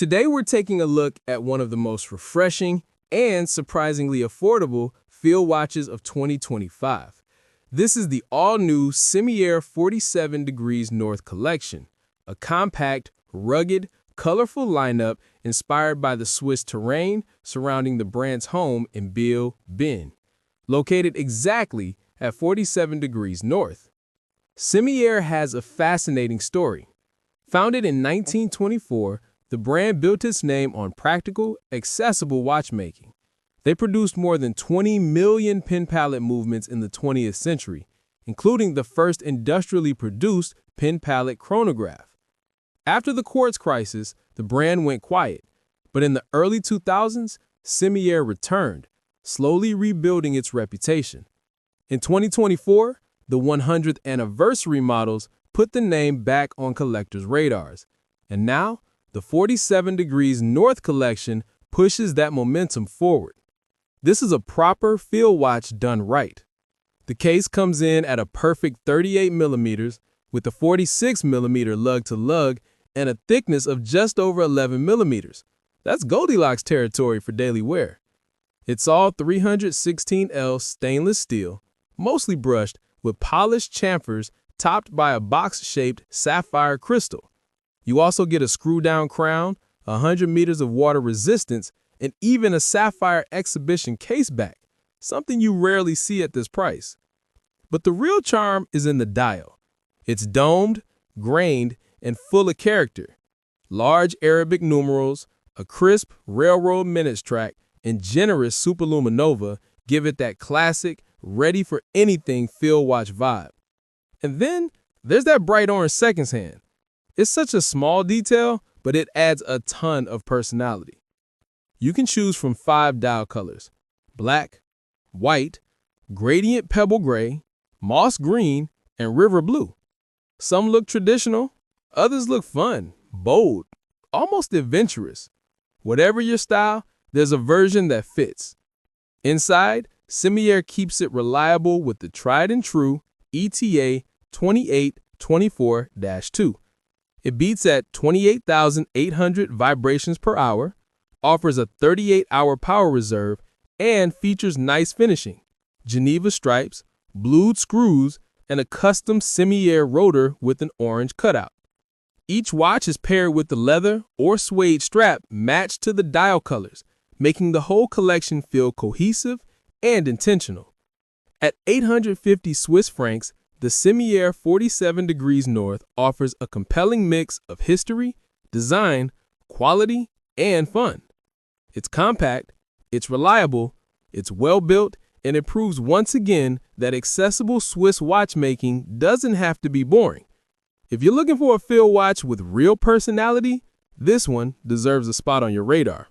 Today we're taking a look at one of the most refreshing and surprisingly affordable field watches of 2025. This is the all-new Cimier 47 Degrees North collection, a compact, rugged, colorful lineup inspired by the Swiss terrain surrounding the brand's home in Biel, Ben, located exactly at 47 degrees north. Cimier has a fascinating story. Founded in 1924, the brand built its name on practical, accessible watchmaking. They produced more than 20 million pin palette movements in the 20th century, including the first industrially produced pin palette chronograph. After the quartz crisis, the brand went quiet, but in the early 2000s, Cimier returned, slowly rebuilding its reputation. In 2024, the 100th anniversary models put the name back on collectors' radars, and now the 47 Degrees North collection pushes that momentum forward. This is a proper field watch done right. The case comes in at a perfect 38 millimeters with a 46 millimeter lug-to-lug and a thickness of just over 11 millimeters. That's Goldilocks territory for daily wear. It's all 316L stainless steel, mostly brushed with polished chamfers topped by a box-shaped sapphire crystal. You also get a screw-down crown, 100 meters of water resistance, and even a sapphire exhibition caseback, something you rarely see at this price. But the real charm is in the dial. It's domed, grained, and full of character. Large Arabic numerals, a crisp railroad minutes track, and generous Super-LumiNova give it that classic, ready-for-anything field watch vibe. And then there's that bright orange seconds hand. It's such a small detail, but it adds a ton of personality. You can choose from 5 dial colors: black, white, gradient pebble gray, moss green, and river blue. Some look traditional, others look fun, bold, almost adventurous. Whatever your style, there's a version that fits. Inside, Cimier keeps it reliable with the tried-and-true ETA 2824-2. It beats at 28,800 vibrations per hour, offers a 38-hour power reserve, and features nice finishing: Geneva stripes, blued screws, and a custom Cimier rotor with an orange cutout. Each watch is paired with the leather or suede strap matched to the dial colors, making the whole collection feel cohesive and intentional. At 850 Swiss francs, the Cimier 47 Degrees North offers a compelling mix of history, design, quality, and fun. It's compact, it's reliable, it's well-built, and it proves once again that accessible Swiss watchmaking doesn't have to be boring. If you're looking for a field watch with real personality, this one deserves a spot on your radar.